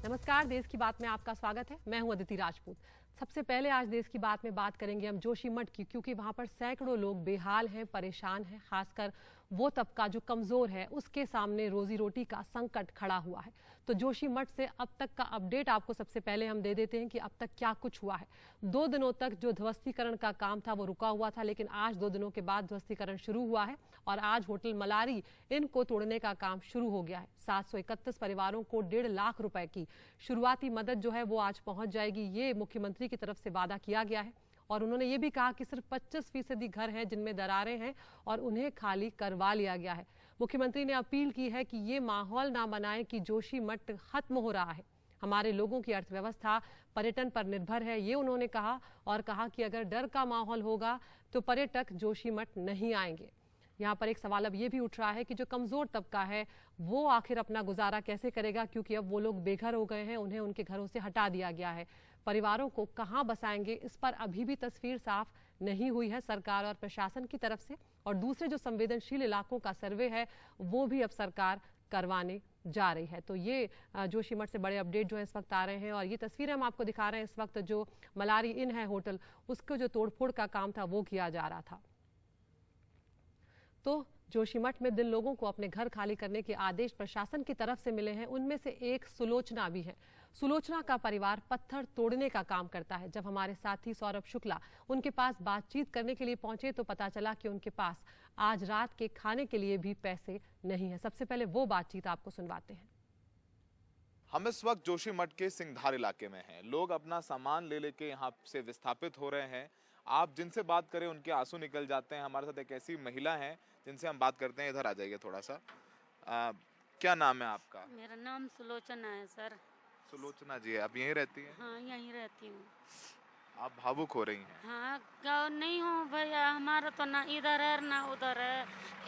नमस्कार, देश की बात में आपका स्वागत है। मैं हूं अदिति राजपूत। सबसे पहले आज देश की बात में बात करेंगे हम जोशीमठ की, क्योंकि वहां पर सैकड़ों लोग बेहाल हैं, परेशान हैं। खासकर वो तबका जो कमजोर है, उसके सामने रोजी रोटी का संकट खड़ा हुआ है। तो जोशीमठ से अब तक का अपडेट आपको सबसे पहले हम दे देते हैं कि अब तक क्या कुछ हुआ है। 2 दिनों तक जो ध्वस्तीकरण का काम था वो रुका हुआ था, लेकिन आज 2 दिनों के बाद ध्वस्तीकरण शुरू हुआ है और आज होटल मलारी इनको तोड़ने का काम शुरू हो गया है। 731 परिवारों को 1.5 लाख रुपए की शुरुआती मदद जो है वो आज पहुंच जाएगी। ये मुख्यमंत्री की तरफ से वादा किया गया है और उन्होंने ये भी कहा कि सिर्फ 25% घर हैं जिनमें दरारें हैं और उन्हें खाली करवा लिया गया है। मुख्यमंत्री ने अपील की है कि ये माहौल ना बनाएं कि जोशीमठ खत्म हो रहा है। हमारे लोगों की अर्थव्यवस्था पर्यटन पर निर्भर है, ये उन्होंने कहा और कहा कि अगर डर का माहौल होगा तो पर्यटक जोशीमठ नहीं आएंगे। यहाँ पर एक सवाल अब ये भी उठ रहा है कि जो कमजोर तबका है वो आखिर अपना गुजारा कैसे करेगा, क्योंकि अब वो लोग बेघर हो गए हैं, उन्हें उनके घरों से हटा दिया गया है। परिवारों को कहाँ बसाएंगे, इस पर अभी भी तस्वीर साफ नहीं हुई है सरकार और प्रशासन की तरफ से। और दूसरे जो संवेदनशील इलाकों का सर्वे है वो भी अब सरकार करवाने जा रही है। तो ये जोशीमठ से बड़े अपडेट जो है इस वक्त आ रहे हैं और ये तस्वीरें हम आपको दिखा रहे हैं। इस वक्त जो मलारी इन है होटल, उसको जो तोड़फोड़ का काम था वो किया जा रहा था। तो जोशीमठ में जिन लोगों को अपने घर खाली करने के आदेश प्रशासन की तरफ से मिले हैं, उनमें से एक सुलोचना भी है। सुलोचना का परिवार पत्थर तोड़ने का काम करता है। जब हमारे साथी सौरभ शुक्ला उनके पास बातचीत करने के लिए पहुंचे तो पता चला कि उनके पास आज रात के खाने के लिए भी पैसे नहीं है। सबसे पहले वो बातचीत आपको सुनवाते हैं। हम इस वक्त जोशीमठ के सिंघधार इलाके में हैं। लोग अपना सामान ले लेके यहाँ से विस्थापित हो रहे हैं। आप जिनसे बात करें उनके आंसू निकल जाते हैं। हमारे साथ एक ऐसी महिला है जिनसे हम बात करते हैं। इधर आ जाइए थोड़ा सा। क्या नाम है आपका? मेरा नाम सुलोचना है सर। सुलोचना जी, आप यहीं रहती हैं? हाँ, यहीं रहती हूँ। आप भावुक हो रही हैं। हाँ, गाँव नहीं हूँ भैया, हमारा तो ना इधर है ना उधर है।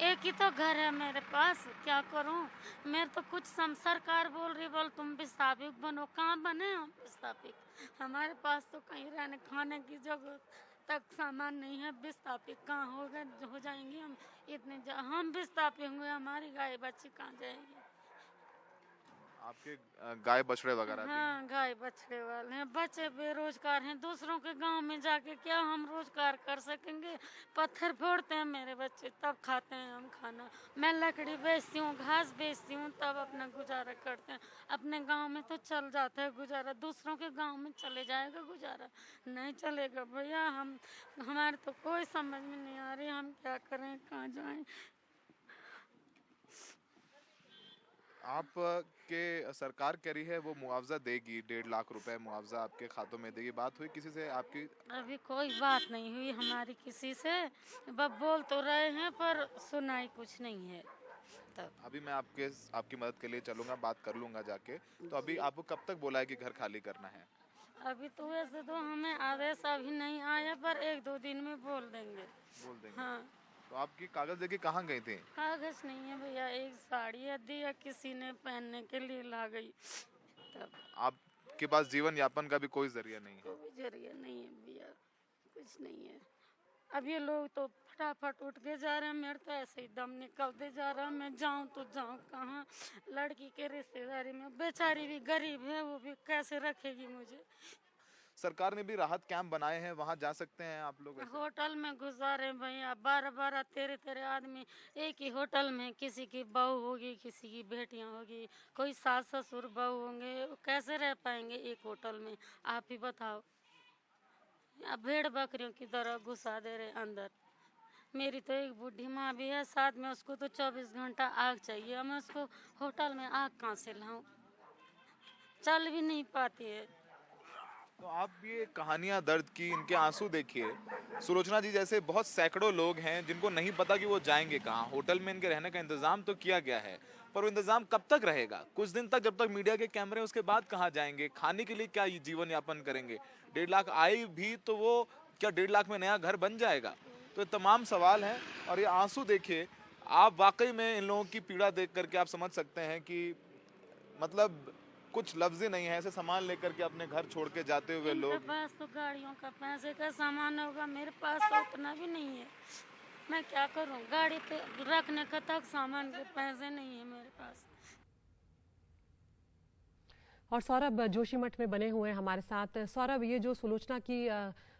एक ही तो घर है मेरे पास, क्या करूँ? मेरे तो कुछ सरकार बोल रही, बोल तुम विस्थापित बनो। कहाँ बने हम विस्थापित? हमारे पास तो कहीं रहने खाने की जगह तक सामान नहीं है। विस्थापित कहाँ हो जाएंगे हम? हम विस्थापित होंगे, हमारी गाय बच्ची कहाँ जाएगी? आपके गाय बछड़े वगैरह भी हैं? हाँ, गाय बछड़े वाले हैं। बच्चे बेरोजगार हैं, दूसरों के गांव में जाके क्या हम रोजगार कर सकेंगे? पत्थर फोड़ते हैं मेरे बच्चे, तब खाते हैं हम खाना। मैं लकड़ी बेचती हूँ, घास बेचती हूँ, तब अपना गुजारा करते हैं। अपने गांव में तो चल जाता है गुजारा, दूसरों के गांव में चले जाएगा गुजारा? नहीं चलेगा भैया। हमारे तो कोई समझ में नहीं आ रही, हम क्या करें, कहाँ जाएं? आप के सरकार कह रही है वो मुआवजा देगी, 1.5 लाख रुपए मुआवजा आपके खातों में देगी। बात हुई किसी से आपकी? अभी कोई बात नहीं हुई हमारी किसी से। बस बोल तो रहे हैं पर सुनाई कुछ नहीं है। तब अभी मैं आपकी मदद के लिए चलूंगा, बात कर लूंगा जाके। तो अभी आपको कब तक बोला है कि घर खाली करना है? अभी तो वैसे तो हमें आदेश अभी नहीं आया, पर 1-2 दिन में बोल देंगे। बोल देंगे। हाँ। तो आपकी कागज लेके कहाँ गई थी? कागज नहीं है भैया, एक साड़ी है दिया किसी ने पहनने के लिए ला गई। तब आपके पास जीवन यापन का भी कोई जरिया नहीं है? कोई जरिया नहीं है भैया, कुछ नहीं है। अब ये लोग तो फटाफट उठ के जा रहे हैं, मेरे तो ऐसे ही दम निकलते जा रहा है। मैं जाऊं तो जाऊं कहाँ? लड़की के रिश्तेदारी में बेचारी भी गरीब है, वो भी कैसे रखेगी मुझे? सरकार ने भी राहत कैंप बनाए हैं, वहां जा सकते हैं आप लोग ऐसे? होटल में गुजारे भैया, 12-12 13-13 आदमी एक ही होटल में। किसी की बहू होगी, किसी की बेटियां होगी, कोई सास ससुर बहू होंगे, वो कैसे रह पाएंगे एक होटल में? आप ही बताओ। अब भेड़ बकरियों की तरह घुसा दे रहे अंदर। मेरी तो एक बूढ़ी माँ भी है साथ में, उसको तो 24 घंटा आग चाहिए। मैं उसको होटल में आग कहाँ से लाऊं? चल भी नहीं पाती है। तो आप ये कहानियां दर्द की, इनके आंसू देखिए। सुलोचना जी जैसे बहुत सैकड़ों लोग हैं जिनको नहीं पता कि वो जाएंगे कहाँ। होटल में इनके रहने का इंतजाम तो किया गया है, पर वो इंतजाम कब तक रहेगा? कुछ दिन तक, जब तक मीडिया के कैमरे, उसके बाद कहाँ जाएंगे? खाने के लिए क्या जीवन यापन करेंगे? 1.5 लाख आए भी तो वो क्या 1.5 लाख में नया घर बन जाएगा? तो ये तमाम सवाल हैं और ये आंसू देखिए आप। वाकई में इन लोगों की पीड़ा देख करके आप समझ सकते हैं कि मतलब कुछ लफ्ज ही नहीं है। ऐसे सामान लेकर के अपने घर छोड़ के जाते हुए इनके लोग। पास तो गाड़ियों का पैसे का सामान होगा, मेरे पास तो उतना भी नहीं है। मैं क्या करूं? गाड़ी पे रखने का तक सामान के पैसे नहीं है मेरे पास। और सौरभ जोशीमठ में बने हुए हैं हमारे साथ। सौरभ, ये जो सुलोचना की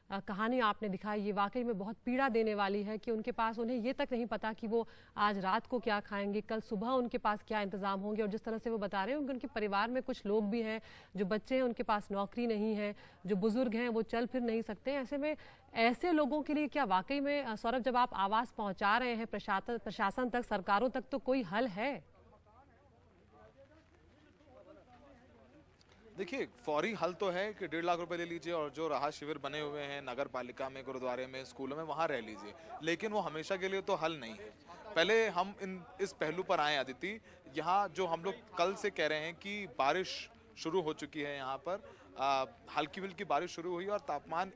कहानी आपने दिखाई, ये वाकई में बहुत पीड़ा देने वाली है कि उनके पास, उन्हें ये तक नहीं पता कि वो आज रात को क्या खाएंगे, कल सुबह उनके पास क्या इंतजाम होंगे। और जिस तरह से वो बता रहे हैं, उनके परिवार में कुछ लोग भी हैं, जो बच्चे हैं उनके पास नौकरी नहीं है, जो बुजुर्ग हैं वो चल फिर नहीं सकते। ऐसे में ऐसे लोगों के लिए क्या वाकई में सौरभ, जब आप आवाज़ पहुँचा रहे हैं प्रशासन तक, सरकारों तक, तो कोई हल है? देखिए, फौरी हल तो है कि 1.5 लाख रुपए ले लीजिए और जो राहत शिविर बने हुए हैं नगर पालिका में, गुरुद्वारे में, स्कूलों में, वहां रह लीजिए। लेकिन वो हमेशा के लिए तो हल नहीं है। पहले हम इस पहलू पर आए अदिति। यहाँ जो हम लोग कल से कह रहे हैं कि बारिश शुरू हो चुकी है, यहाँ पर हल्की फुल्की बारिश शुरू हुई और तापमान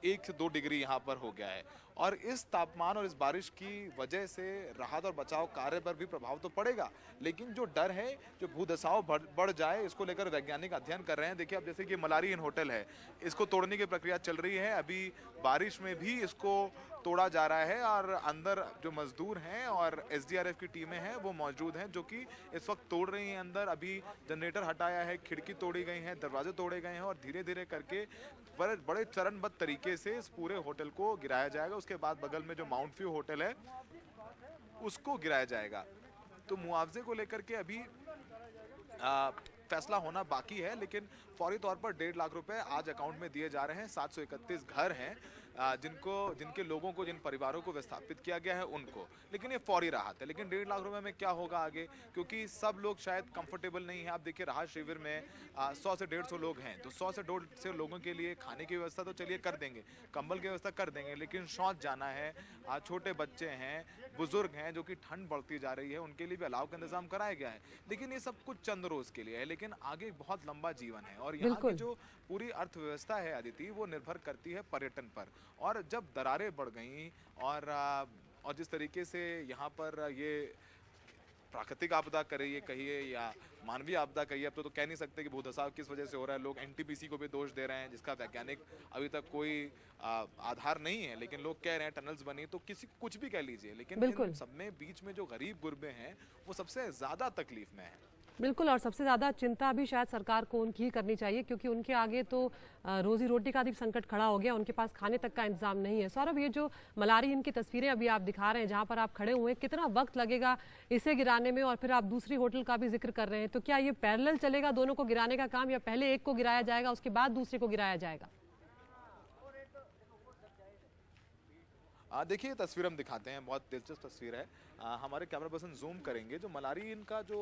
1 से 2 डिग्री यहाँ पर हो गया है। और इस तापमान और इस बारिश की वजह से राहत और बचाव कार्य पर भी प्रभाव तो पड़ेगा, लेकिन जो डर है, जो भूदसाव बढ़ जाए, इसको लेकर वैज्ञानिक अध्ययन कर रहे हैं। देखिए, अब जैसे कि मलारी इन होटल है, इसको तोड़ने की प्रक्रिया चल रही है। अभी बारिश में भी इसको तोड़ा जा रहा है और अंदर जो मजदूर हैं और एसडीआरएफ की टीमें हैं वो मौजूद हैं, जो कि इस वक्त तोड़ रही हैं। अंदर अभी जनरेटर हटाया है, खिड़की तोड़ी गई हैं, दरवाजे तोड़े गए हैं और धीरे धीरे करके बड़े चरणबद्ध तरीके से इस पूरे होटल को गिराया जाएगा। उसके बाद बगल में जो माउंट व्यू होटल है उसको गिराया जाएगा। तो मुआवजे को लेकर के अभी फैसला होना बाकी है, लेकिन फौरी तौर पर 1.5 लाख रुपए आज अकाउंट में दिए जा रहे हैं। 731 घर हैं जिनके लोगों को, जिन परिवारों को विस्थापित किया गया है उनको। लेकिन ये फौरी राहत है। लेकिन 1.5 लाख रुपए में क्या होगा आगे, क्योंकि सब लोग शायद कंफर्टेबल नहीं है। आप देखिए, राहत शिविर में 100 से 150 लोग हैं, तो 100 से 150 लोगों के लिए खाने की व्यवस्था तो चलिए कर देंगे, कंबल की व्यवस्था कर देंगे, लेकिन शौच जाना है, छोटे बच्चे हैं, बुजुर्ग हैं, जो कि ठंड बढ़ती जा रही है, उनके लिए भी अलाव का इंतजाम कराया गया है। लेकिन ये सब कुछ चंद रोज के लिए है, लेकिन आगे बहुत लंबा जीवन है। और यहाँ की जो पूरी अर्थव्यवस्था है अदिति, वो निर्भर करती है पर्यटन पर। और जब दरारें बढ़ गई और जिस तरीके से यहाँ पर ये प्राकृतिक आपदा करिए कहिए या मानवीय आपदा कहिए, अब तो कह नहीं सकते कि भूदसाव किस वजह से हो रहा है। लोग एनटीपीसी को भी दोष दे रहे हैं, जिसका वैज्ञानिक अभी तक कोई आधार नहीं है, लेकिन लोग कह रहे हैं टनल्स बनी, तो किसी कुछ भी कह लीजिए, लेकिन इन सब में बीच में जो गरीब गुरबे हैं वो सबसे ज्यादा तकलीफ में है। बिल्कुल, और सबसे ज़्यादा चिंता भी शायद सरकार को उनकी ही करनी चाहिए, क्योंकि उनके आगे तो रोजी रोटी का भी संकट खड़ा हो गया, उनके पास खाने तक का इंतजाम नहीं है। सौरभ, ये जो मलारी इनकी तस्वीरें अभी आप दिखा रहे हैं, जहां पर आप खड़े हुए हैं, कितना वक्त लगेगा इसे गिराने में? और फिर आप दूसरी होटल का भी जिक्र कर रहे हैं, तो क्या ये पैरेलल चलेगा दोनों को गिराने का काम, या पहले एक को गिराया जाएगा उसके बाद दूसरे को गिराया जाएगा? देखिए, तस्वीर हम दिखाते हैं, बहुत दिलचस्प तस्वीर है। हमारे कैमरा पर्सन जूम करेंगे। जो मलारी इनका जो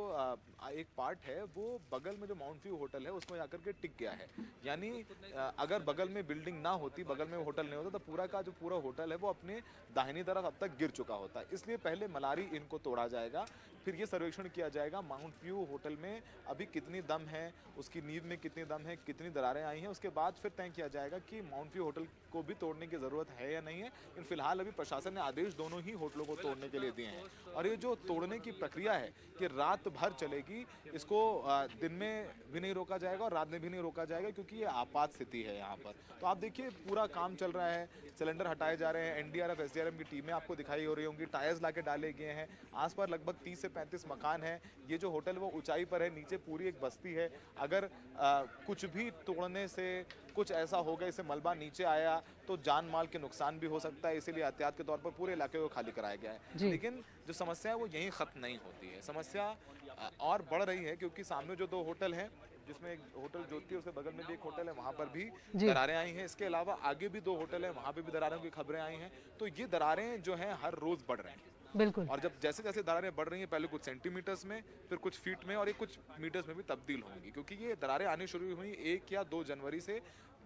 एक पार्ट है वो बगल में जो माउंट व्यू होटल है उसमें जाकर के टिक गया है। यानी अगर बगल में बिल्डिंग ना होती, बगल में होटल नहीं होता, तो पूरा का जो पूरा होटल है वो अपने दाहिनी तरफ अब तक गिर चुका होता। इसलिए पहले मलारी इनको तोड़ा जाएगा, फिर ये सर्वेक्षण किया जाएगा माउंट व्यू होटल में अभी कितनी दम है, उसकी नींव में कितनी दम है, कितनी दरारें आई हैं। उसके बाद फिर तय किया जाएगा कि माउंट व्यू होटल को भी तोड़ने की जरूरत है या नहीं है। लेकिन फिलहाल अभी प्रशासन ने आदेश दोनों ही होटलों को तोड़ने के लिए दिए हैं। और ये जो तोड़ने की प्रक्रिया है कि रात भर चलेगी, इसको दिन में भी नहीं रोका जाएगा और रात में भी नहीं रोका जाएगा, क्योंकि ये आपात स्थिति है यहाँ पर। तो आप देखिए, पूरा काम चल रहा है, सिलेंडर हटाए जा रहे हैं, एनडीआरएफ एसडीआरएफ की टीमें आपको दिखाई हो रही होंगी, टायर्स लाके डाले गए हैं। आसपास लगभग 30 से 35 मकान है। ये जो होटल वो ऊंचाई पर है, नीचे पूरी एक बस्ती है। अगर कुछ भी तोड़ने से कुछ ऐसा हो गया, इसे मलबा नीचे आया, तो जान माल के नुकसान भी हो सकता है। इसीलिए एहतियात के तौर पर पूरे इलाके को खाली कराया गया है। लेकिन जो समस्या है वो यहीं खत्म नहीं होती है, समस्या और बढ़ रही है, क्योंकि सामने जो 2 होटल हैं, जिसमें एक होटल ज्योति, उसके बगल में भी एक होटल है, वहां पर भी दरारें आई हैं। इसके अलावा आगे भी 2 होटल है, वहां पे भी दरारों की खबरें आई हैं। तो ये दरारें जो हैं हर रोज बढ़ रहे हैं। बिल्कुल। और जब जैसे जैसे दरारें बढ़ रही हैं, पहले कुछ सेंटीमीटर्स में, फिर कुछ फीट में और ये कुछ मीटर्स में भी तब्दील होंगी, क्योंकि ये दरारें आनी शुरू हुई 1 या 2 जनवरी से,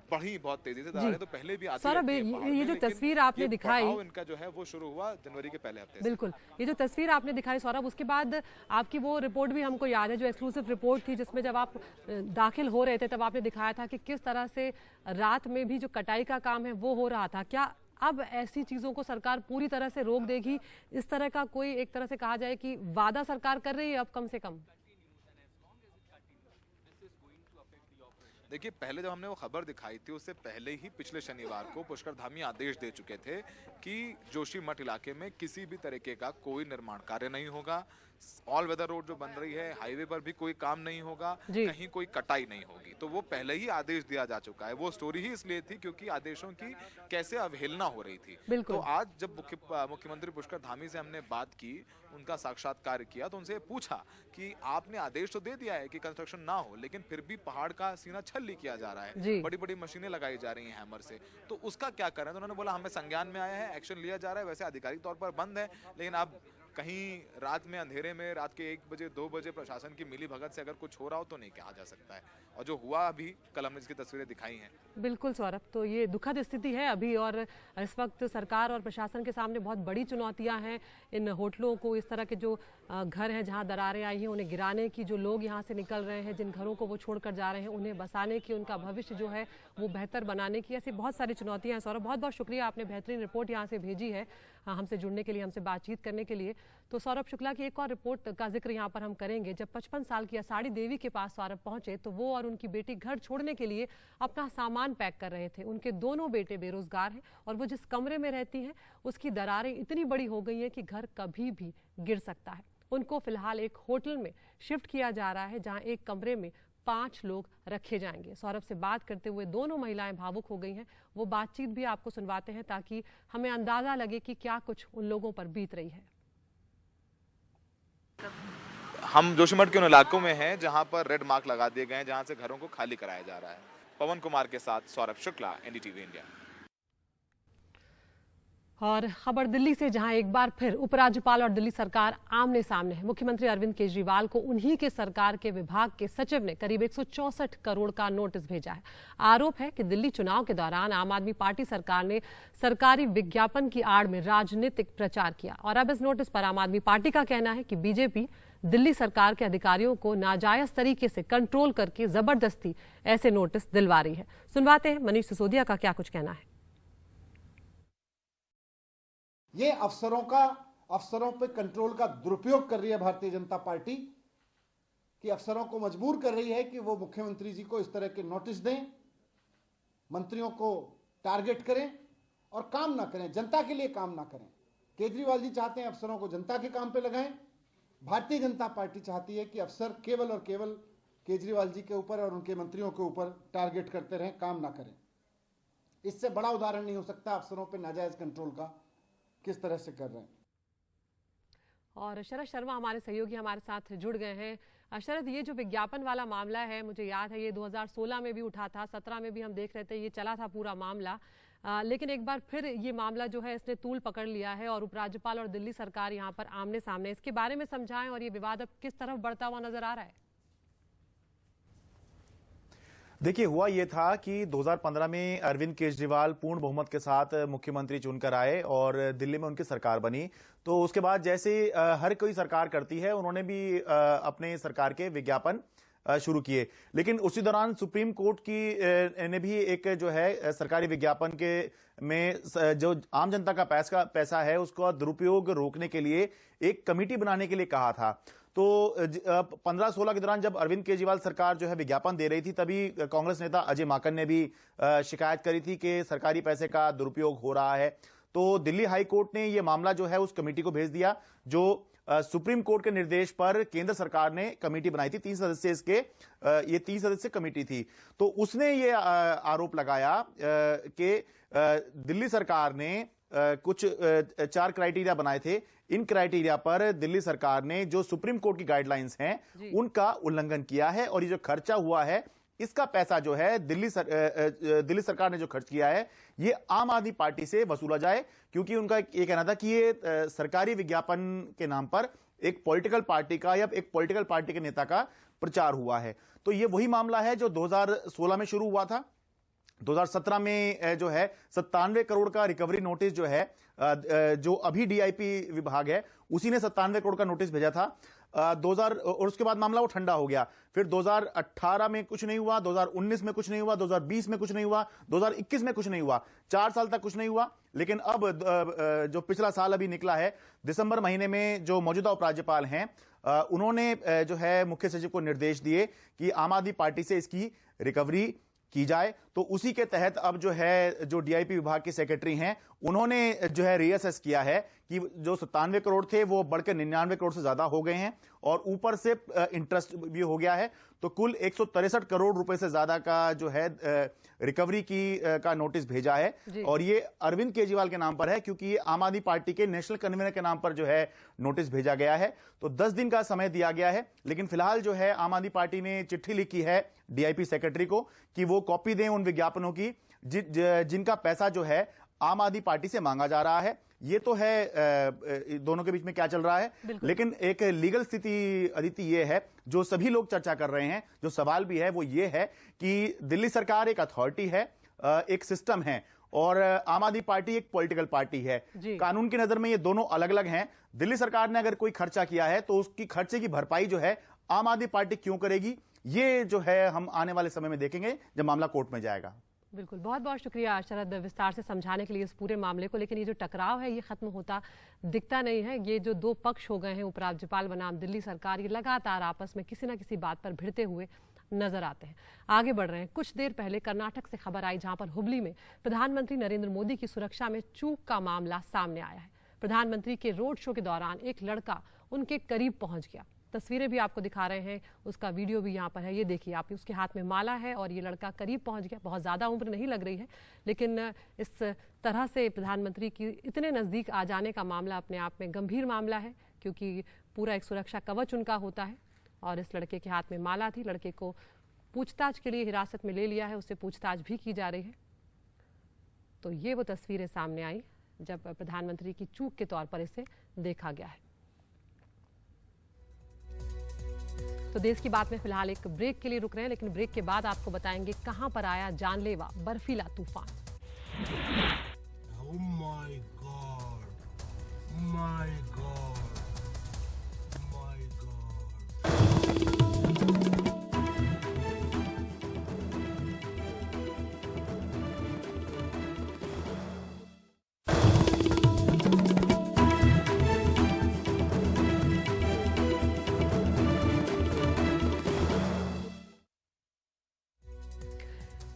बढ़ी बहुत तेजी से। दरारें तो पहले भी आती रहती हैं। ये जो तस्वीर आपने दिखाई, इनका जो है वो शुरू हुआ जनवरी के पहले हफ्ते से। बिल्कुल, ये जो तस्वीर आपने दिखाई सौरभ, उसके बाद आपकी वो रिपोर्ट भी हमको याद है, जो एक्सक्लूसिव रिपोर्ट थी, जिसमें जब आप दाखिल हो रहे थे तब आपने दिखाया था कि किस तरह से रात में भी जो कटाई का काम है वो हो रहा था। क्या अब ऐसी चीजों को सरकार पूरी तरह से रोक देगी? इस तरह का कोई, एक तरह से कहा जाए कि वादा सरकार कर रही है अब कम से कम? देखिए, पहले जब हमने वो खबर दिखाई थी उससे पहले ही पिछले शनिवार को पुष्कर धामी आदेश दे चुके थे कि जोशीमठ इलाके में किसी भी तरीके का कोई निर्माण कार्य नहीं होगा। ऑल वेदर रोड जो बन रही है, हाईवे पर भी कोई काम नहीं होगा, जी। कहीं कोई कटाई नहीं होगी। तो वो पहले ही आदेश दिया जा चुका है। वो स्टोरी ही इसलिए थी क्योंकि आदेशों की कैसे अवहेलना हो रही थी। बिल्कुल। तो आज जब मुख्यमंत्री पुष्कर धामी से हमने बात की, उनका साक्षात्कार किया, तो उनसे पूछा कि आपने आदेश तो दे दिया है कि कंस्ट्रक्शन ना हो, लेकिन फिर भी पहाड़ का सीना छल्ली किया जा रहा जी। है, बड़ी बड़ी मशीनें लगाई जा रही हैं हैमर से, तो उसका क्या करें? तो उन्होंने बोला हमें संज्ञान में आया है, एक्शन लिया जा रहा है। वैसे आधिकारिक तौर पर बंद है, लेकिन अब कहीं रात में अंधेरे में रात के 1 बजे 2 बजे प्रशासन की मिली भगत से अगर कुछ हो रहा हो तो नहीं कहा जा सकता है। और जो हुआ अभी कल हमने इसकी तस्वीरें दिखाई हैं। बिल्कुल सौरभ, तो ये दुखद स्थिति है अभी, और इस वक्त सरकार और प्रशासन के सामने बहुत बड़ी चुनौतियां हैं। इन होटलों को, इस तरह के जो घर हैं जहां दरारें आई हैं उन्हें गिराने की, जो लोग यहां से निकल रहे हैं, जिन घरों को वो छोड़कर जा रहे हैं उन्हें बसाने की, उनका भविष्य जो है वो बेहतर बनाने की, ऐसी बहुत सारी चुनौतियां हैं। सौरभ, बहुत बहुत शुक्रिया, आपने बेहतरीन रिपोर्ट यहाँ से भेजी है हमसे जुड़ने के लिए, हमसे बातचीत करने के लिए। तो सौरभ शुक्ला की एक और रिपोर्ट का जिक्र यहाँ पर हम करेंगे। जब 55 साल की आषाढ़ी देवी के पास सौरभ पहुंचे तो वो और उनकी बेटी घर छोड़ने के लिए अपना सामान पैक कर रहे थे। उनके दोनों बेटे बेरोजगार हैं और वो जिस कमरे में रहती हैं उसकी दरारें इतनी बड़ी हो गई हैं कि घर कभी भी गिर सकता है। उनको फिलहाल एक होटल में शिफ्ट किया जा रहा है जहां एक कमरे में 5 लोग रखे जाएंगे। सौरभ से बात करते हुए दोनों महिलाएं भावुक हो गई हैं। वो बातचीत भी आपको सुनवाते हैं ताकि हमें अंदाजा लगे कि क्या कुछ उन लोगों पर बीत रही है। हम जोशीमठ के उन इलाकों में हैं जहां पर रेड मार्क लगा दिए गए हैं, जहां से घरों को खाली कराया जा रहा है। पवन कुमार के साथ सौरभ शुक्ला, एनडीटीवी इंडिया। और खबर दिल्ली से, जहां एक बार फिर उपराज्यपाल और दिल्ली सरकार आमने सामने है। मुख्यमंत्री अरविंद केजरीवाल को उन्हीं के सरकार के विभाग के सचिव ने करीब 164 करोड़ का नोटिस भेजा है। आरोप है कि दिल्ली चुनाव के दौरान आम आदमी पार्टी सरकार ने सरकारी विज्ञापन की आड़ में राजनीतिक प्रचार किया। और अब इस नोटिस पर आम आदमी पार्टी का कहना है कि बीजेपी दिल्ली सरकार के अधिकारियों को नाजायज तरीके से कंट्रोल करके जबरदस्ती ऐसे नोटिस दिलवा रही है। सुनवाते हैं मनीष सिसोदिया का क्या कुछ कहना है। ये अफसरों पे कंट्रोल का दुरुपयोग कर रही है भारतीय जनता पार्टी, कि अफसरों को मजबूर कर रही है कि वो मुख्यमंत्री जी को इस तरह के नोटिस दें, मंत्रियों को टारगेट करें और काम ना करें, जनता के लिए काम ना करें। केजरीवाल जी चाहते हैं अफसरों को जनता के काम पे लगाएं, भारतीय जनता पार्टी चाहती है कि अफसर केवल और केवल केजरीवाल जी के ऊपर और उनके मंत्रियों के ऊपर टारगेट करते रहें, काम ना करें। इससे बड़ा उदाहरण नहीं हो सकता अफसरों पे नाजायज कंट्रोल का, किस तरह से कर रहे हैं। और शरद शर्मा हमारे सहयोगी हमारे साथ जुड़ गए हैं। शरद, ये जो विज्ञापन वाला मामला है, मुझे याद है ये 2016 में भी उठा था, 17 में भी हम देख रहे थे, ये चला था पूरा मामला। लेकिन एक बार फिर ये मामला जो है इसने तूल पकड़ लिया है और उपराज्यपाल और दिल्ली सरकार यहाँ पर आमने सामने। इसके बारे में समझाएं और ये विवाद अब किस तरफ बढ़ता हुआ नजर आ रहा है। देखिए, हुआ ये था कि 2015 में अरविंद केजरीवाल पूर्ण बहुमत के साथ मुख्यमंत्री चुनकर आए और दिल्ली में उनकी सरकार बनी। तो उसके बाद जैसे हर कोई सरकार करती है, उन्होंने भी अपने सरकार के विज्ञापन शुरू किए। लेकिन उसी दौरान सुप्रीम कोर्ट की ने भी एक जो है सरकारी विज्ञापन के में जो आम जनता का पैसा है उसका दुरुपयोग रोकने के लिए एक कमेटी बनाने के लिए कहा था। तो 15-16 के दौरान जब अरविंद केजरीवाल सरकार जो है विज्ञापन दे रही थी, तभी कांग्रेस नेता अजय माकन ने भी शिकायत करी थी कि सरकारी पैसे का दुरुपयोग हो रहा है। तो दिल्ली हाई कोर्ट ने यह मामला जो है उस कमेटी को भेज दिया, जो सुप्रीम कोर्ट के निर्देश पर केंद्र सरकार ने कमेटी बनाई थी। 3 सदस्य ये 3 सदस्य कमेटी थी। तो उसने ये आरोप लगाया कि दिल्ली सरकार ने कुछ 4 क्राइटेरिया बनाए थे। इन क्राइटेरिया पर दिल्ली सरकार ने जो सुप्रीम कोर्ट की गाइडलाइंस हैं उनका उल्लंघन किया है और ये जो खर्चा हुआ है इसका पैसा जो है दिल्ली सरकार ने जो खर्च किया है ये आम आदमी पार्टी से वसूला जाए, क्योंकि उनका ये कहना था कि ये सरकारी विज्ञापन के नाम पर एक पॉलिटिकल पार्टी का या एक पॉलिटिकल पार्टी के नेता का प्रचार हुआ है। तो ये वही मामला है जो 2016 में शुरू हुआ था। 2017 में जो है 97 करोड़ का रिकवरी नोटिस जो है, जो अभी डीआईपी विभाग है उसी ने 97 करोड़ का नोटिस भेजा था। 2000 और उसके बाद मामला वो ठंडा हो गया। फिर 2018 में कुछ नहीं हुआ, 2019 में कुछ नहीं हुआ, 2020 में कुछ नहीं हुआ, 2021 में कुछ नहीं हुआ, 4 साल तक कुछ नहीं हुआ। लेकिन अब जो पिछला साल अभी निकला है, दिसंबर महीने में जो मौजूदा उपराज्यपाल हैं उन्होंने जो है मुख्य सचिव को निर्देश दिए कि आम आदमी पार्टी से इसकी रिकवरी की जाए। तो उसी के तहत अब जो है जो डीआईपी विभाग के सेक्रेटरी हैं उन्होंने जो है रीअसेस किया है कि जो 97 करोड़ थे वो बढ़कर 99 करोड़ से ज्यादा हो गए हैं और ऊपर से इंटरेस्ट भी हो गया है। तो कुल 163 करोड़ रुपए से ज्यादा का जो है रिकवरी की का नोटिस भेजा है और ये अरविंद केजरीवाल के नाम पर है, क्योंकि आम आदमी पार्टी के नेशनल कन्वीनर के नाम पर जो है नोटिस भेजा गया है। तो 10 दिन का समय दिया गया है, लेकिन फिलहाल जो है आम आदमी पार्टी ने चिट्ठी लिखी है डीआईपी सेक्रेटरी को कि वो कॉपी दें उन विज्ञापनों की जिनका पैसा जो है आम आदमी पार्टी से मांगा जा रहा है। ये तो है दोनों के बीच में क्या चल रहा है, लेकिन एक लीगल स्थिति अदिति ये है जो सभी लोग चर्चा कर रहे हैं, जो सवाल भी है वो ये है कि दिल्ली सरकार एक अथॉरिटी है, एक सिस्टम है और आम आदमी पार्टी एक पॉलिटिकल पार्टी है। कानून की नजर में ये दोनों अलग अलग हैं। दिल्ली सरकार ने अगर कोई खर्चा किया है तो उसकी खर्चे की भरपाई जो है आम आदमी पार्टी क्यों करेगी, ये जो है हम आने वाले समय में देखेंगे जब मामला कोर्ट में जाएगा। बिल्कुल, बहुत बहुत शुक्रिया शरद विस्तार से समझाने के लिए इस पूरे मामले को। लेकिन ये जो टकराव है ये खत्म होता दिखता नहीं है। ये जो दो पक्ष हो गए हैं, उपराज्यपाल बनाम दिल्ली सरकार, ये लगातार आपस में किसी ना किसी बात पर भिड़ते हुए नजर आते हैं। आगे बढ़ रहे हैं। कुछ देर पहले कर्नाटक से खबर आई जहां पर हुबली में प्रधानमंत्री नरेंद्र मोदी की सुरक्षा में चूक का मामला सामने आया है। प्रधानमंत्री के रोड शो के दौरान एक लड़का उनके करीब पहुंच गया। तस्वीरें भी आपको दिखा रहे हैं, उसका वीडियो भी यहाँ पर है। ये देखिए आप, उसके हाथ में माला है और ये लड़का करीब पहुंच गया। बहुत ज़्यादा उम्र नहीं लग रही है, लेकिन इस तरह से प्रधानमंत्री की इतने नज़दीक आ जाने का मामला अपने आप में गंभीर मामला है, क्योंकि पूरा एक सुरक्षा कवच उनका होता है। और इस लड़के के हाथ में माला थी। लड़के को पूछताछ के लिए हिरासत में ले लिया है, उससे पूछताछ भी की जा रही है। तो ये वो तस्वीरें सामने आई जब प्रधानमंत्री की चूक के तौर पर इसे देखा गया है। तो देश की बात में फिलहाल एक ब्रेक के लिए रुक रहे हैं, लेकिन ब्रेक के बाद आपको बताएंगे कहां पर आया जानलेवा बर्फीला तूफान। Oh my God. My God. My God.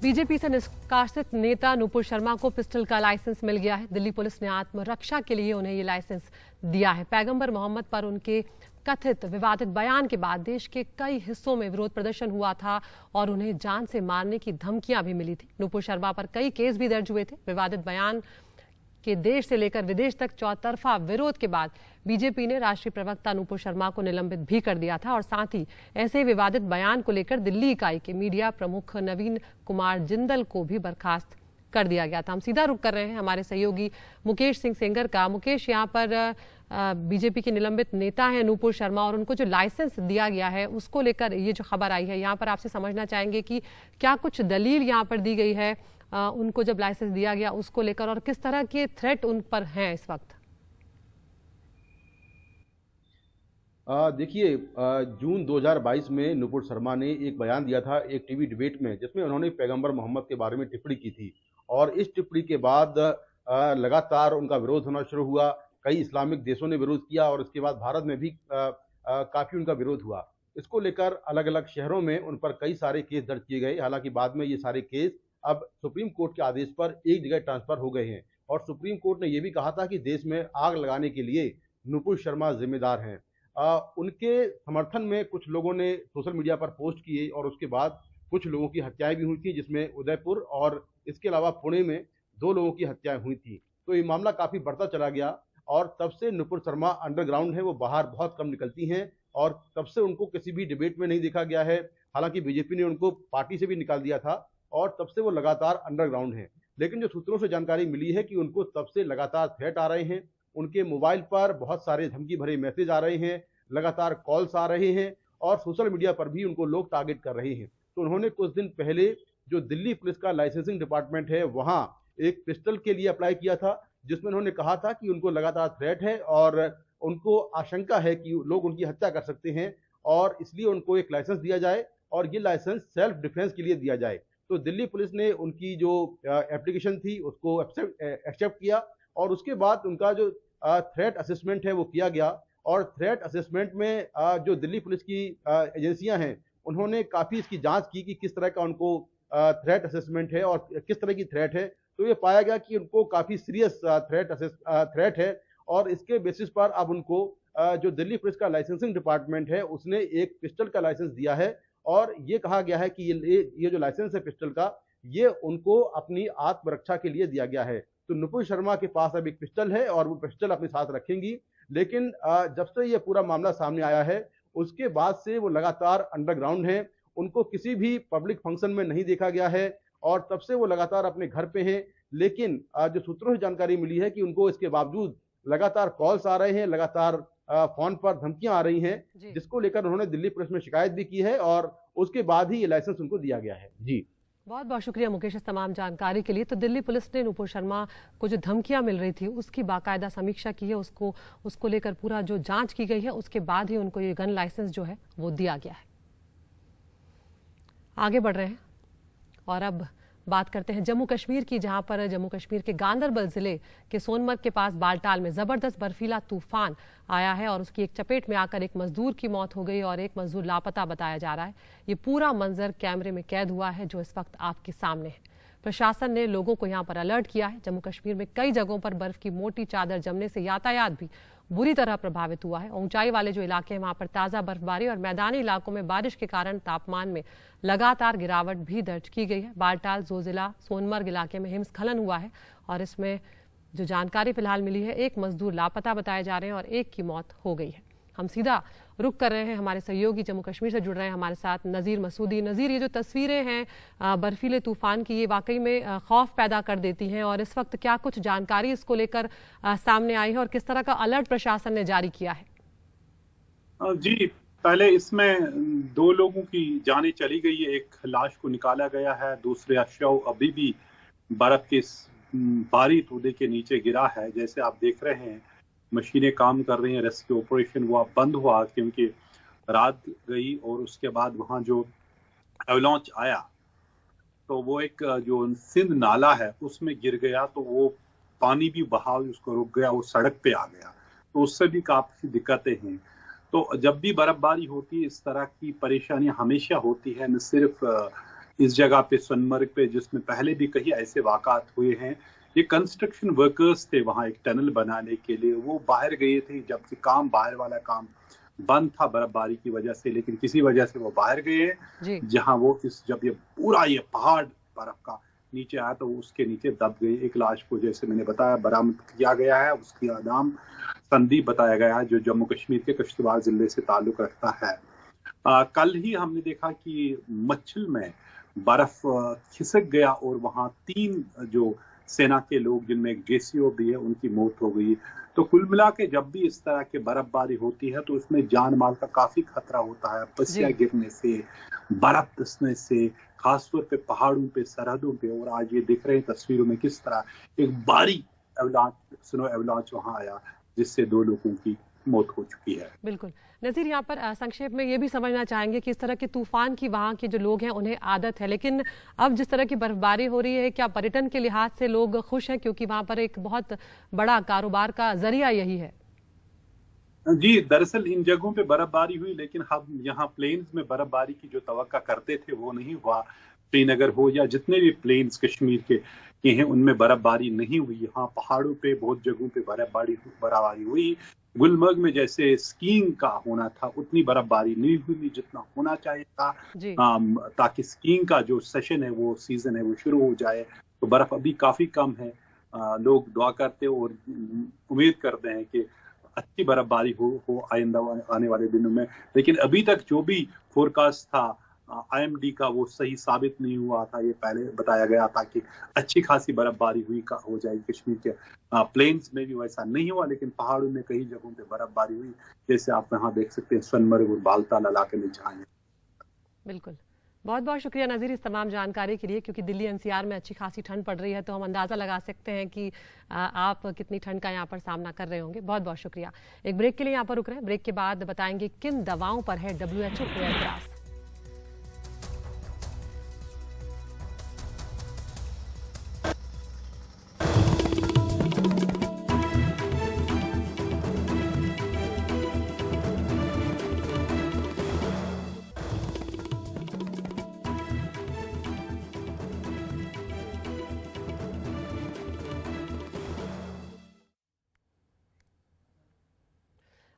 BJP से निष्कासित नेता नुपुर शर्मा को पिस्टल का लाइसेंस मिल गया है। दिल्ली पुलिस ने आत्मरक्षा के लिए उन्हें ये लाइसेंस दिया है। पैगंबर मोहम्मद पर उनके कथित विवादित बयान के बाद देश के कई हिस्सों में विरोध प्रदर्शन हुआ था और उन्हें जान से मारने की धमकियां भी मिली थी। नुपुर शर्मा पर कई केस भी दर्ज हुए थे। विवादित बयान के देश से लेकर विदेश तक चौतरफा विरोध के बाद बीजेपी ने राष्ट्रीय प्रवक्ता नुपुर शर्मा को निलंबित भी कर दिया था और साथ ही ऐसे विवादित बयान को लेकर दिल्ली इकाई के मीडिया प्रमुख नवीन कुमार जिंदल को भी बर्खास्त कर दिया गया था। हम सीधा रुख कर रहे हैं हमारे सहयोगी मुकेश सिंह सेंगर का। मुकेश, यहाँ पर बीजेपी के निलंबित नेता हैं नुपुर शर्मा और उनको जो लाइसेंस दिया गया है उसको लेकर ये जो खबर आई है, यहाँ पर आपसे समझना चाहेंगे कि क्या कुछ दलील यहाँ पर दी गई है उनको जब लाइसेंस दिया गया उसको लेकर, और किस तरह के थ्रेट उन पर हैं इस वक्त? देखिए, जून 2022 में नुपुर शर्मा ने एक बयान दिया था एक टीवी डिबेट में, जिसमें उन्होंने पैगंबर मोहम्मद के बारे में टिप्पणी की थी और इस टिप्पणी के बाद लगातार उनका विरोध होना शुरू हुआ। कई इस्लामिक देशों ने विरोध किया और इसके बाद भारत में भी काफी उनका विरोध हुआ। इसको लेकर अलग अलग शहरों में उन पर कई सारे केस दर्ज किए गए। हालांकि बाद में ये सारे केस अब सुप्रीम कोर्ट के आदेश पर एक जगह ट्रांसफर हो गए हैं और सुप्रीम कोर्ट ने यह भी कहा था कि देश में आग लगाने के लिए नुपुर शर्मा जिम्मेदार हैं। उनके समर्थन में कुछ लोगों ने सोशल मीडिया पर पोस्ट किए और उसके बाद कुछ लोगों की हत्याएं भी हुई थी, जिसमें उदयपुर और इसके अलावा पुणे में 2 लोगों की हत्याएं हुई थी। तो ये मामला काफी बढ़ता चला गया और तब से नुपुर शर्मा अंडरग्राउंड है, वो बाहर बहुत कम निकलती हैं और तब से उनको किसी भी डिबेट में नहीं देखा गया है। हालांकि बीजेपी ने उनको पार्टी से भी निकाल दिया था और तब से वो लगातार अंडरग्राउंड हैं। लेकिन जो सूत्रों से जानकारी मिली है कि उनको तब से लगातार थ्रेट आ रहे हैं, उनके मोबाइल पर बहुत सारे धमकी भरे मैसेज आ रहे हैं, लगातार कॉल्स आ रहे हैं और सोशल मीडिया पर भी उनको लोग टारगेट कर रहे हैं। तो उन्होंने कुछ दिन पहले जो दिल्ली पुलिस का लाइसेंसिंग डिपार्टमेंट है वहां एक पिस्टल के लिए अप्लाई किया था, जिसमें उन्होंने कहा था कि उनको लगातार थ्रेट है और उनको आशंका है कि लोग उनकी हत्या कर सकते हैं और इसलिए उनको एक लाइसेंस दिया जाए और ये लाइसेंस सेल्फ डिफेंस के लिए दिया जाए। तो दिल्ली पुलिस ने उनकी जो एप्लीकेशन थी उसको एक्सेप्ट किया और उसके बाद उनका जो थ्रेट असेसमेंट है वो किया गया और थ्रेट असेसमेंट में जो दिल्ली पुलिस की एजेंसियां हैं उन्होंने काफी इसकी जांच की कि किस तरह का उनको थ्रेट असेसमेंट है और किस तरह की थ्रेट है। तो ये पाया गया कि उनको काफी सीरियस थ्रेट है और इसके बेसिस पर अब उनको जो दिल्ली पुलिस का लाइसेंसिंग डिपार्टमेंट है उसने एक पिस्टल का लाइसेंस दिया है और ये कहा गया है कि ये जो लाइसेंस है पिस्टल का ये उनको अपनी आत्मरक्षा के लिए दिया गया है। तो नुपुर शर्मा के पास अब एक पिस्टल है और वो पिस्टल अपने साथ रखेंगी। लेकिन जब से ये पूरा मामला सामने आया है उसके बाद से वो लगातार अंडरग्राउंड है, उनको किसी भी पब्लिक फंक्शन में नहीं देखा गया है और तब से वो लगातार अपने घर पे हैं। लेकिन जो सूत्रों से जानकारी मिली है कि उनको इसके बावजूद लगातार कॉल्स आ रहे हैं, लगातार फोन पर धमकियां आ रही हैं, जिसको लेकर उन्होंने दिल्ली पुलिस में शिकायत भी की है और उसके बाद ही ये लाइसेंस उनको दिया गया है। जी बहुत बहुत शुक्रिया मुकेश इस तमाम जानकारी के लिए। तो दिल्ली पुलिस ने नुपुर शर्मा को जो धमकियां मिल रही थी उसकी बाकायदा समीक्षा की है, उसको लेकर पूरा जो जांच की गई है उसके बाद ही उनको ये गन लाइसेंस जो है वो दिया गया है। आगे बढ़ रहे हैं और अब बात करते हैं जम्मू कश्मीर की, जहां पर जम्मू कश्मीर के गांदरबल जिले के सोनमर्ग के पास बालटाल में जबरदस्त बर्फीला तूफान आया है और उसकी एक चपेट में आकर एक मजदूर की मौत हो गई और एक मजदूर लापता बताया जा रहा है। ये पूरा मंजर कैमरे में कैद हुआ है जो इस वक्त आपके सामने है। प्रशासन ने लोगों को यहां पर अलर्ट किया है। जम्मू कश्मीर में कई जगहों पर बर्फ की मोटी चादर जमने से यातायात भी बुरी तरह प्रभावित हुआ है। ऊंचाई वाले जो इलाके हैं वहां पर ताज़ा बर्फबारी और मैदानी इलाकों में बारिश के कारण तापमान में लगातार गिरावट भी दर्ज की गई है। बालटाल, जोजिला, सोनमर्ग इलाके में हिमस्खलन हुआ है और इसमें जो जानकारी फिलहाल मिली है एक मजदूर लापता बताए जा रहे हैं और एक की मौत हो गई है। हम सीधा रुक कर रहे हैं, हमारे सहयोगी जम्मू कश्मीर से जुड़ रहे हैं हमारे साथ नज़ीर मसूदी। नज़ीर, ये जो तस्वीरें हैं बर्फीले तूफान की ये वाकई में खौफ पैदा कर देती हैं और इस वक्त क्या कुछ जानकारी इसको लेकर सामने आई है और किस तरह का अलर्ट प्रशासन ने जारी किया है? जी, पहले इसमें 2 लोगों की जानें चली गई है, एक लाश को निकाला गया है, दूसरा शव अभी भी बर्फ के भारी तूदे के नीचे गिरा है। जैसे आप देख रहे हैं मशीनें काम कर रही हैं, रेस्क्यू ऑपरेशन हुआ बंद हुआ क्योंकि रात गई और उसके बाद वहाँ जो एवलांच आया तो वो एक जो सिंध नाला है उसमें गिर गया, तो वो पानी भी बहाव उसको रुक गया, वो सड़क पे आ गया, तो उससे भी काफ़ी दिक्कतें हैं। तो जब भी बर्फबारी होती है इस तरह की परेशानियां हमेशा होती है, न सिर्फ इस जगह पे सोनमर्ग पे जिसमें पहले भी कई ऐसे वाक़ात हुए हैं। ये कंस्ट्रक्शन वर्कर्स थे वहाँ एक टनल बनाने के लिए, वो बाहर गए थे जब से बाहर वाला काम बंद था बर्फबारी की वजह से, लेकिन किसी वजह से वो बाहर गए जहाँ वो जब ये पूरा ये पहाड़ बर्फ का नीचे आया तो उसके नीचे दब गई। एक लाश को जैसे मैंने बताया बरामद किया गया है, उसका नाम संदीप बताया गया है जो जम्मू कश्मीर के किश्तवाड़ जिले से ताल्लुक रखता है। कल ही हमने देखा कि मच्छल में बर्फ खिसक गया और वहाँ 3 जो सेना के लोग जिनमें एक जेसीओ भी है उनकी मौत हो गई। तो कुल मिला के जब भी इस तरह की बर्फबारी होती है तो उसमें जान माल का काफी खतरा होता है, पसिया गिरने से, बर्फ धंसने से, खासतौर पे पहाड़ों पे, सरहदों पे। और आज ये दिख रहे हैं तस्वीरों में किस तरह एक भारी स्नो एवलांच वहां आया जिससे 2 लोगों की मौत हो चुकी है। बिल्कुल नज़ीर, यहाँ पर संक्षेप में ये भी समझना चाहेंगे कि इस तरह के तूफान की वहाँ के जो लोग हैं उन्हें आदत है, लेकिन अब जिस तरह की बर्फबारी हो रही है क्या पर्यटन के लिहाज से लोग खुश हैं, क्योंकि वहाँ पर एक बहुत बड़ा कारोबार का जरिया यही है? जी, दरअसल इन जगहों पे बर्फबारी हुई लेकिन हम यहाँ प्लेन्स में बर्फबारी की जो तवक्का करते थे वो नहीं हुआ। श्रीनगर हो या जितने भी प्लेन्स कश्मीर के हैं उनमें बर्फबारी नहीं हुई। यहाँ पहाड़ों पे बहुत जगहों पे बर्फबारी हुई। गुलमर्ग में जैसे स्कीइंग का होना था उतनी बर्फबारी नहीं हुई जितना होना चाहिए था, ताकि स्कीइंग का जो सेशन है वो सीजन है वो शुरू हो जाए। तो बर्फ अभी काफी कम है। लोग दुआ करते और उम्मीद करते हैं कि अच्छी बर्फबारी हो आइंदा आने वाले दिनों में, लेकिन अभी तक जो भी फोरकास्ट था IMD का वो सही साबित नहीं हुआ था। ये पहले बताया गया था कि अच्छी खासी बर्फबारी हो जाएगी कश्मीर के प्लेन्स में भी, वैसा नहीं हुआ, लेकिन पहाड़ों में कई जगहों पे बर्फबारी हुई, जैसे आप यहाँ देख सकते हैं सोनमर्ग और बालताल इलाके में जहाँ। बिल्कुल, बहुत बहुत शुक्रिया नज़ीर इस तमाम जानकारी के लिए, क्योंकि दिल्ली NCR में अच्छी खासी ठंड पड़ रही है तो हम अंदाज़ा लगा सकते हैं कि आप कितनी ठंड का यहाँ पर सामना कर रहे होंगे। बहुत बहुत शुक्रिया। एक ब्रेक के लिए यहाँ पर रुक रहे हैं, ब्रेक के बाद बताएंगे किन दवाओं पर है WHO को एतराज़।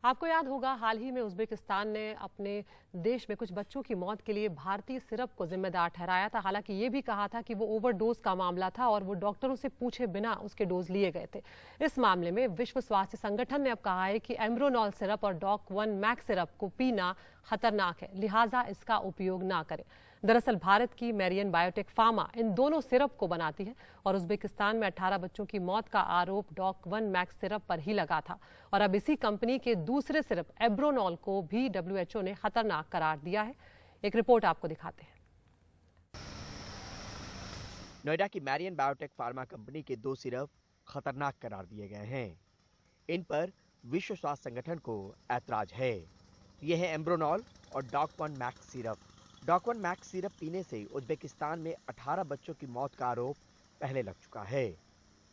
आपको याद होगा हाल ही में उज़्बेकिस्तान ने अपने देश में कुछ बच्चों की मौत के लिए भारतीय सिरप को जिम्मेदार ठहराया था। हालांकि ये भी कहा था कि वो ओवरडोज का मामला था और वो डॉक्टरों से पूछे बिना उसके डोज लिए गए थे। इस मामले में विश्व स्वास्थ्य संगठन ने अब कहा है कि एम्ब्रोनॉल सिरप और डॉक-1 मैक्स सिरप को पीना खतरनाक है, लिहाजा इसका उपयोग ना करें। दरअसल भारत की मेरियन बायोटेक फार्मा इन दोनों सिरप को बनाती है और उज़्बेकिस्तान में 18 बच्चों की मौत का आरोप डॉक-1 मैक्स सिरप पर ही लगा था और अब इसी कंपनी के दूसरे सिरप एब्रोनॉल को भी WHO ने खतरनाक करार दिया है। एक रिपोर्ट आपको दिखाते हैं। नोएडा की मेरियन बायोटेक फार्मा कंपनी के 2 सिरप खतरनाक करार दिए गए हैं। इन पर विश्व स्वास्थ्य संगठन को ऐतराज है। ये है एम्ब्रोनॉल और डॉक-1 मैक्स सिरप। डॉक-1 मैक्स सिरप पीने से उज़्बेकिस्तान में 18 बच्चों की मौत का आरोप पहले लग चुका है।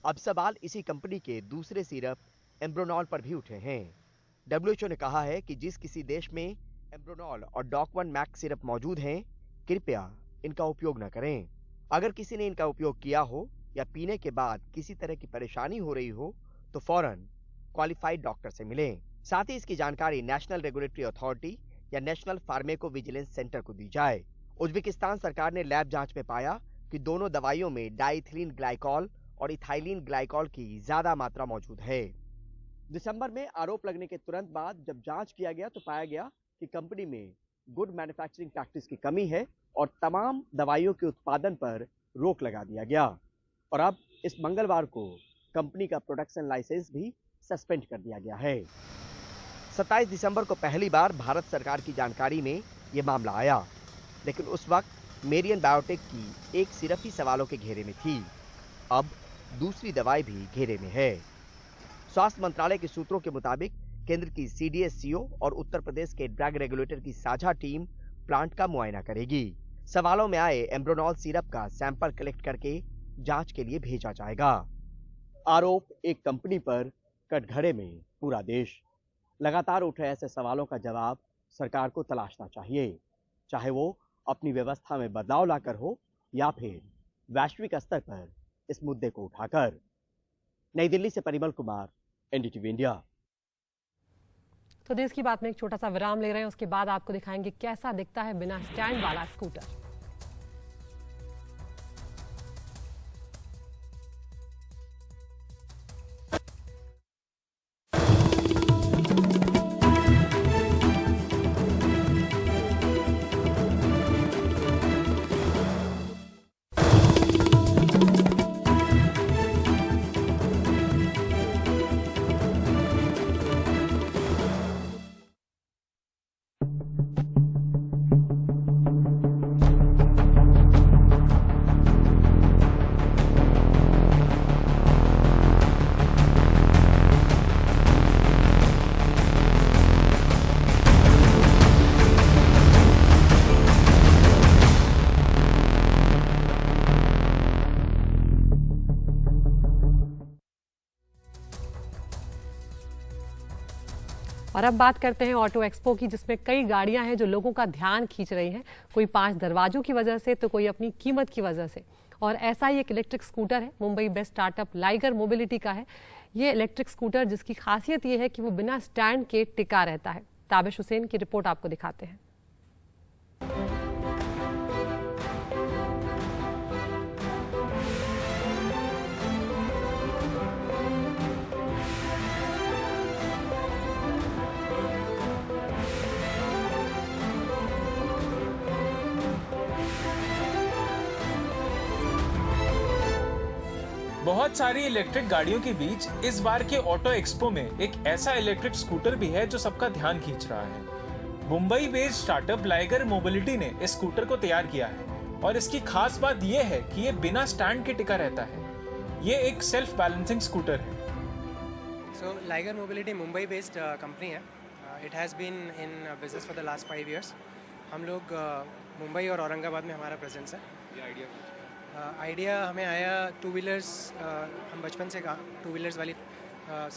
अब सवाल इसी कंपनी के दूसरे सिरप एम्ब्रोनॉल पर भी उठे हैं। WHO ने कहा है कि जिस किसी देश में एम्ब्रोनॉल और डॉक-1 मैक्स सिरप मौजूद हैं, कृपया इनका उपयोग न करें। अगर किसी ने इनका उपयोग किया हो या पीने के बाद किसी तरह की परेशानी हो रही हो तो फौरन क्वालिफाइड डॉक्टर से मिलें। साथ ही इसकी जानकारी नेशनल रेगुलेटरी अथॉरिटी या नेशनल फार्मेको विजिलेंस सेंटर को दी जाए। उज़्बेकिस्तान सरकार ने लैब जांच में पाया कि दोनों दवाइयों में डाइथिलीन ग्लाइकॉल और इथाइलिन ग्लाइकॉल की ज्यादा मात्रा मौजूद है। दिसंबर में आरोप लगने के तुरंत बाद जब जांच किया गया तो पाया गया कि कंपनी में गुड मैन्युफैक्चरिंग प्रैक्टिस की कमी है और तमाम दवाइयों के उत्पादन पर रोक लगा दिया गया। और अब इस मंगलवार को कंपनी का प्रोडक्शन लाइसेंस भी सस्पेंड कर दिया गया है। 27 दिसंबर को पहली बार भारत सरकार की जानकारी में यह मामला आया, लेकिन उस वक्त मेरियन बायोटेक की एक सिरप ही सवालों के घेरे में थी। अब दूसरी दवाई भी घेरे में है। स्वास्थ्य मंत्रालय के सूत्रों के मुताबिक केंद्र की CDSCO और उत्तर प्रदेश के ड्रग रेगुलेटर की साझा टीम प्लांट का मुआयना करेगी। सवालों में आए एम्ब्रोनॉल सिरप का सैंपल कलेक्ट करके जांच के लिए भेजा जाएगा। आरोप एक कंपनी पर, कटघरे में पूरा देश। लगातार उठ रहे ऐसे सवालों का जवाब सरकार को तलाशना चाहिए, चाहे वो अपनी व्यवस्था में बदलाव लाकर हो या फिर वैश्विक स्तर पर इस मुद्दे को उठाकर। नई दिल्ली से परिमल कुमार, NDTV इंडिया। तो देश की बात में एक छोटा सा विराम ले रहे हैं, उसके बाद आपको दिखाएंगे कैसा दिखता है बिना स्टैंड वाला स्कूटर। और अब बात करते हैं ऑटो एक्सपो की, जिसमें कई गाड़ियां हैं जो लोगों का ध्यान खींच रही हैं। कोई 5 दरवाजों की वजह से तो कोई अपनी कीमत की वजह से। और ऐसा ही एक इलेक्ट्रिक स्कूटर है, Mumbai based startup liger mobility का है ये इलेक्ट्रिक स्कूटर, जिसकी खासियत ये है कि वो बिना स्टैंड के टिका रहता है। ताबिश हुसैन की रिपोर्ट आपको दिखाते हैं। बहुत सारी इलेक्ट्रिक गाड़ियों के बीच इस बार के ऑटो एक्सपो में एक ऐसा इलेक्ट्रिक स्कूटर भी है जो सबका ध्यान खींच रहा है। Mumbai based startup liger mobility ने इस स्कूटर को तैयार किया है और इसकी खास बात यह है कि ये बिना स्टैंड के टिका रहता है। ये एक सेल्फ बैलेंसिंग स्कूटर है। So Liger Mobility Mumbai based company है। It has been in business for the last 5 years. हम लोग मुंबई और औरंगाबाद में हमारा प्रेजेंस है। ये आइडिया हमें आया 2 व्हीलर्स। हम बचपन से 2 व्हीलर्स वाली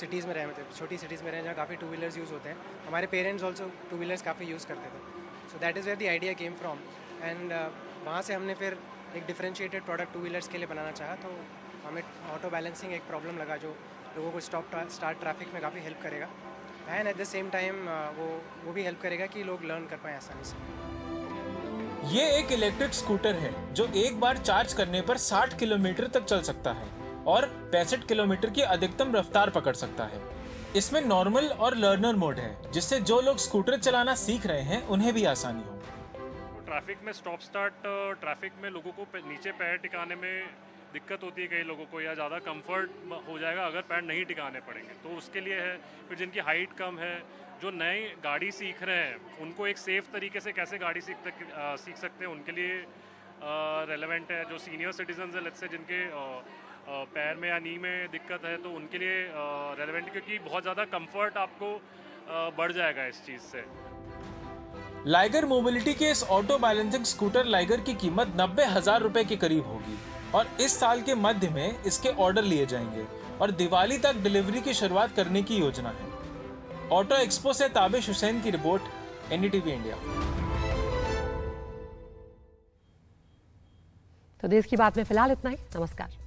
सिटीज़ में रहे थे, छोटी सिटीज़ में रहे जहाँ काफ़ी 2 व्हीलर्स यूज़ होते हैं। हमारे पेरेंट्स ऑल्सो 2 व्हीलर्स काफ़ी यूज़ करते थे। So that is where the idea came from. And वहाँ से हमने फिर एक डिफरेंशिएटेड प्रोडक्ट 2 व्हीलर्स के लिए बनाना चाहा। तो हमें ऑटो बैलेंसिंग एक प्रॉब्लम लगा जो लोगों को स्टॉप स्टार्ट ट्रैफिक में काफ़ी हेल्प करेगा। And at the same time वो भी हेल्प करेगा कि लोग लर्न कर पाएँ आसानी से। ये एक इलेक्ट्रिक स्कूटर है जो एक बार चार्ज करने पर 60 किलोमीटर तक चल सकता है और 65 किलोमीटर की अधिकतम रफ्तार पकड़ सकता है। इसमें नॉर्मल और लर्नर मोड है, जिससे जो लोग स्कूटर चलाना सीख रहे हैं उन्हें भी आसानी हो। ट्रैफिक में स्टॉप स्टार्ट, ट्रैफिक में लोगों को नीचे पैर टिकाने में दिक्कत होती है कई लोगों को, या ज़्यादा कंफर्ट हो जाएगा अगर पैर नहीं टिकाने पड़ेंगे, तो उसके लिए है। फिर जिनकी हाइट कम है, जो नए गाड़ी सीख रहे हैं, उनको एक सेफ तरीके से कैसे गाड़ी सीख सकते हैं, उनके लिए रेलेवेंट है। जो सीनियर सिटीजन्स है, लेट्स से जिनके पैर में या नी में दिक्कत है, तो उनके लिए रेलेवेंट, क्योंकि बहुत ज़्यादा कंफर्ट आपको बढ़ जाएगा इस चीज़ से। लाइगर मोबिलिटी के इस ऑटो बैलेंसिंग स्कूटर लाइगर की कीमत 90,000 रुपए के करीब होगी और इस साल के मध्य में इसके ऑर्डर लिए जाएंगे और दिवाली तक डिलीवरी की शुरुआत करने की योजना है। ऑटो एक्सपो से ताबिश हुसैन की रिपोर्ट, NDTV इंडिया। तो देश की बात में फिलहाल इतना ही। नमस्कार।